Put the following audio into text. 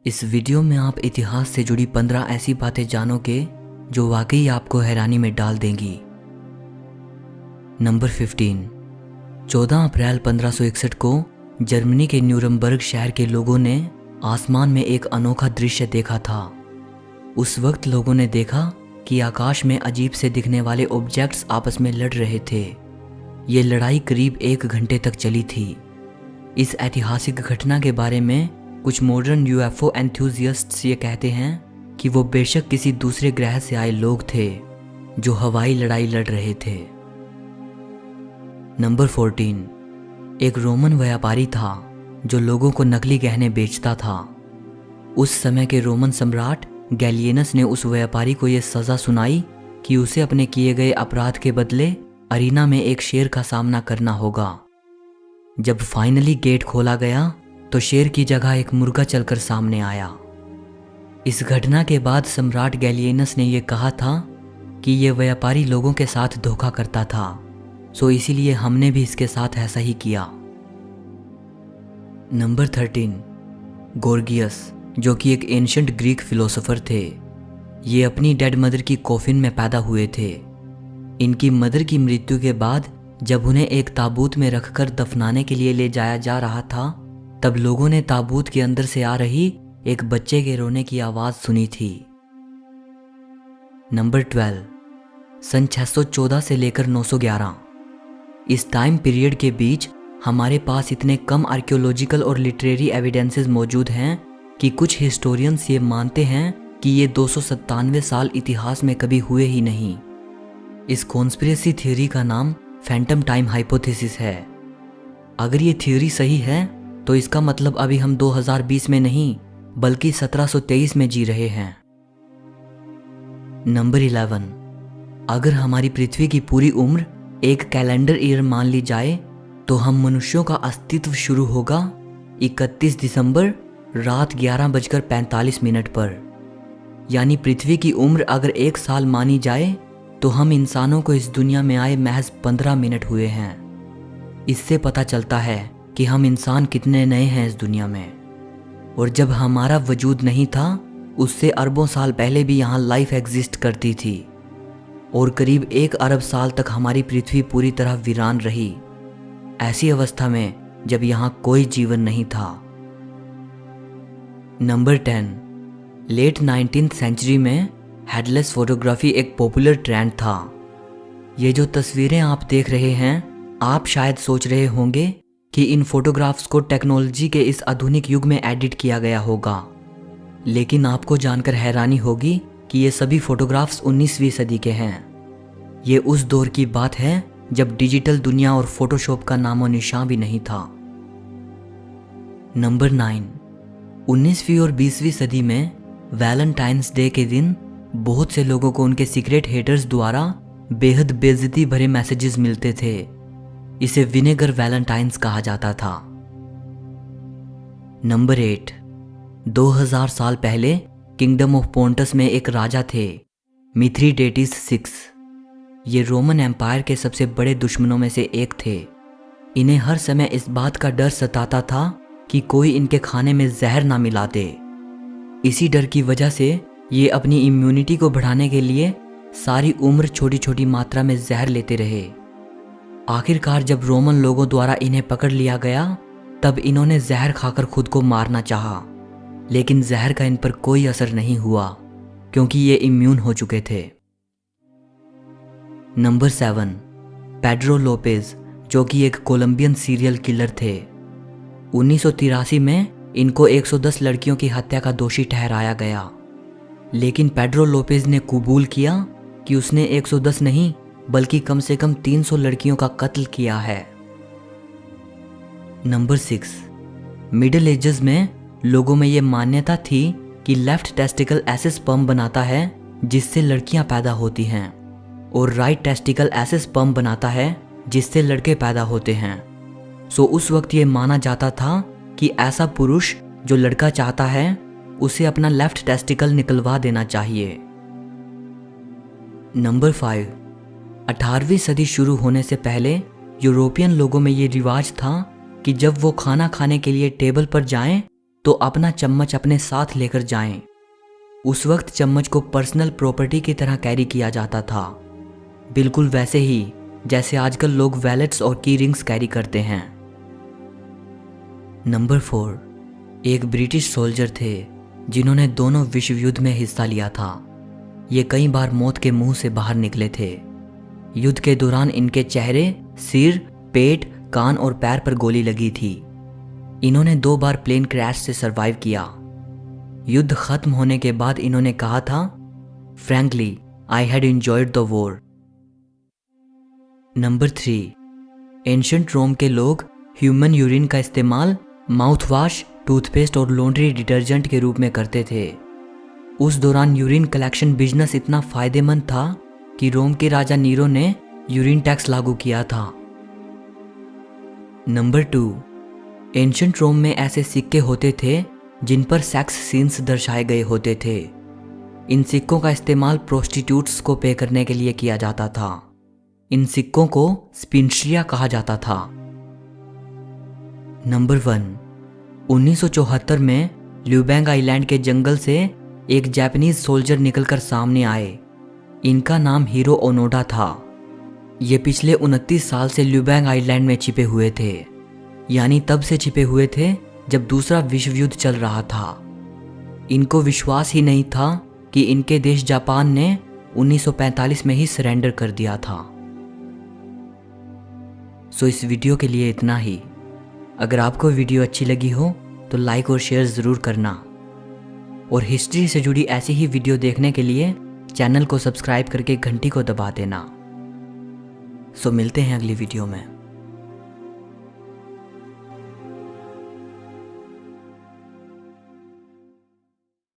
इस वीडियो में आप इतिहास से जुड़ी 15 ऐसी बातें जानोगे जो वाकई आपको हैरानी में डाल देंगी। नंबर 15। 14 अप्रैल 1561 को जर्मनी के न्यूरमबर्ग शहर के लोगों ने आसमान में एक अनोखा दृश्य देखा था। उस वक्त लोगों ने देखा कि आकाश में अजीब से दिखने वाले ऑब्जेक्ट्स आपस में लड़ रहे थे। ये लड़ाई करीब 1 घंटे तक चली थी। इस ऐतिहासिक घटना के बारे में कुछ मॉडर्न यूएफओ एंथुसियास्ट्स ये कहते हैं कि वो बेशक किसी दूसरे ग्रह से आए लोग थे जो हवाई लड़ाई लड़ रहे थे। नंबर 14। एक रोमन व्यापारी था जो लोगों को नकली गहने बेचता था। उस समय के रोमन सम्राट गैलियनस ने उस व्यापारी को यह सज़ा सुनाई कि उसे अपने किए गए अपराध के बदले अरीना में एक शेर का सामना करना होगा। जब फाइनली गेट खोला गया तो शेर की जगह एक मुर्गा चलकर सामने आया। इस घटना के बाद सम्राट गैलियनस ने यह कहा था कि यह व्यापारी लोगों के साथ धोखा करता था, सो इसीलिए हमने भी इसके साथ ऐसा ही किया। नंबर 13। गोर्गियस, जो कि एक एंशिएंट ग्रीक फिलोसोफर थे। ये अपनी डेड मदर की कॉफिन में पैदा हुए थे। इनकी मदर की मृत्यु के बाद जब उन्हें एक ताबूत में रखकर दफनाने के लिए ले जाया जा रहा था, तब लोगों ने ताबूत के अंदर से आ रही एक बच्चे के रोने की आवाज सुनी थी। नंबर 12। सन 614 से लेकर 911। इस टाइम पीरियड के बीच हमारे पास इतने कम आर्कियोलॉजिकल और लिटरेरी एविडेंसेस मौजूद हैं कि कुछ हिस्टोरियंस ये मानते हैं कि ये 297 साल इतिहास में कभी हुए ही नहीं। इस कॉन्स्पिरेसी थ्योरी का नाम फैंटम टाइम हाइपोथेसिस है। अगर ये थ्योरी सही है तो इसका मतलब अभी हम 2020 में नहीं बल्कि 1723 में जी रहे हैं। नंबर 11। अगर हमारी पृथ्वी की पूरी उम्र एक कैलेंडर ईयर मान ली जाए तो हम मनुष्यों का अस्तित्व शुरू होगा 31 दिसंबर रात 11:45 पर। यानी पृथ्वी की उम्र अगर 1 साल मानी जाए तो हम इंसानों को इस दुनिया में आए महज 15 मिनट हुए हैं। इससे पता चलता है कि हम इंसान कितने नए हैं इस दुनिया में। और जब हमारा वजूद नहीं था उससे अरबों साल पहले भी यहाँ लाइफ एग्जिस्ट करती थी और करीब 1 अरब साल तक हमारी पृथ्वी पूरी तरह वीरान रही, ऐसी अवस्था में जब यहाँ कोई जीवन नहीं था। नंबर 10। लेट 19th सेंचुरी में हेडलेस फोटोग्राफी एक पॉपुलर ट्रेंड था। ये जो तस्वीरें आप देख रहे हैं, आप शायद सोच रहे होंगे कि इन फोटोग्राफ्स को टेक्नोलॉजी के इस आधुनिक युग में एडिट किया गया होगा, लेकिन आपको जानकर हैरानी होगी कि ये सभी फोटोग्राफ्स 19वीं सदी के हैं। ये उस दौर की बात है जब डिजिटल दुनिया और फोटोशॉप का नामो निशान भी नहीं था। नंबर 9। 19वीं और 20वीं सदी में वैलेंटाइंस डे के दिन बहुत से लोगों को उनके सीक्रेट हेटर्स द्वारा बेहद बेइज्जती भरे मैसेजेस मिलते थे। इसे विनेगर वैलेंटाइंस कहा जाता था। नंबर 8। 2000 साल पहले किंगडम ऑफ पोंटस में एक राजा थे, मिथ्रीडेटिस 6। ये रोमन एम्पायर के सबसे बड़े दुश्मनों में से एक थे। इन्हें हर समय इस बात का डर सताता था कि कोई इनके खाने में जहर ना मिला दे। इसी डर की वजह से ये अपनी इम्यूनिटी को बढ़ाने के लिए सारी उम्र छोटी छोटी मात्रा में जहर लेते रहे। आखिरकार जब रोमन लोगों द्वारा इन्हें पकड़ लिया गया तब इन्होंने जहर खाकर खुद को मारना चाहा, लेकिन जहर का इन पर कोई असर नहीं हुआ क्योंकि ये इम्यून हो चुके थे। नंबर 7। पेड्रो लोपेज, जो कि एक कोलंबियन सीरियल किलर थे। 1983 में इनको 110 लड़कियों की हत्या का दोषी ठहराया गया, लेकिन पेड्रो लोपेज ने कबूल किया कि उसने 110 नहीं बल्कि कम से कम 300 लड़कियों का कत्ल किया है। नंबर 6। मिडिल एजेस में लोगों में यह मान्यता थी कि लेफ्ट टेस्टिकल ऐसे स्पर्म बनाता है जिससे लड़कियां पैदा होती हैं और राइट टेस्टिकल ऐसे स्पर्म बनाता है जिससे लड़के पैदा होते हैं। सो उस वक्त ये माना जाता था कि ऐसा पुरुष जो लड़का चाहता है उसे अपना लेफ्ट टेस्टिकल निकलवा देना चाहिए। नंबर 5। 18वीं सदी शुरू होने से पहले यूरोपियन लोगों में ये रिवाज था कि जब वो खाना खाने के लिए टेबल पर जाएं तो अपना चम्मच अपने साथ लेकर जाएं। उस वक्त चम्मच को पर्सनल प्रॉपर्टी की तरह कैरी किया जाता था, बिल्कुल वैसे ही जैसे आजकल लोग वैलेट्स और की रिंग्स कैरी करते हैं। नंबर 4, एक ब्रिटिश सोल्जर थे जिन्होंने दोनों विश्व युद्ध में हिस्सा लिया था। ये कई बार मौत के मुंह से बाहर निकले थे। युद्ध के दौरान इनके चेहरे, सिर, पेट, कान और पैर पर गोली लगी थी। इन्होंने 2 बार प्लेन क्रैश से सरवाइव किया। युद्ध खत्म होने के बाद इन्होंने कहा था, frankly I had enjoyed the war. Number 3, ancient Rome के लोग ह्यूमन यूरिन का इस्तेमाल माउथ वॉश, टूथपेस्ट और लॉन्ड्री डिटर्जेंट के रूप में करते थे। उस दौरान यूरिन कलेक्शन बिजनेस इतना फायदेमंद था कि रोम के राजा नीरो ने यूरिन टैक्स लागू किया था। नंबर 2, एंशिएंट रोम में ऐसे सिक्के होते थे जिन पर सेक्स सीन्स दर्शाए गए होते थे। इन सिक्कों का इस्तेमाल प्रोस्टिट्यूट्स को पे करने के लिए किया जाता था। इन सिक्कों को स्पिंस्ट्रिया कहा जाता था। नंबर 1, 1974 में ल्यूबैंग आइलैंड के जंगल से एक जापानीज सोल्जर निकलकर सामने आए। इनका नाम हीरो ओनोडा था। ये पिछले 29 साल से ल्यूबैंग आइलैंड में छिपे हुए थे, यानी तब से छिपे हुए थे जब दूसरा विश्व युद्ध चल रहा था। इनको विश्वास ही नहीं था कि इनके देश जापान ने 1945 में ही सरेंडर कर दिया था। सो इस वीडियो के लिए इतना ही। अगर आपको वीडियो अच्छी लगी हो तो लाइक और शेयर ज़रूर करना, और हिस्ट्री से जुड़ी ऐसी ही वीडियो देखने के लिए चैनल को सब्सक्राइब करके घंटी को दबा देना। सो मिलते हैं अगली वीडियो में।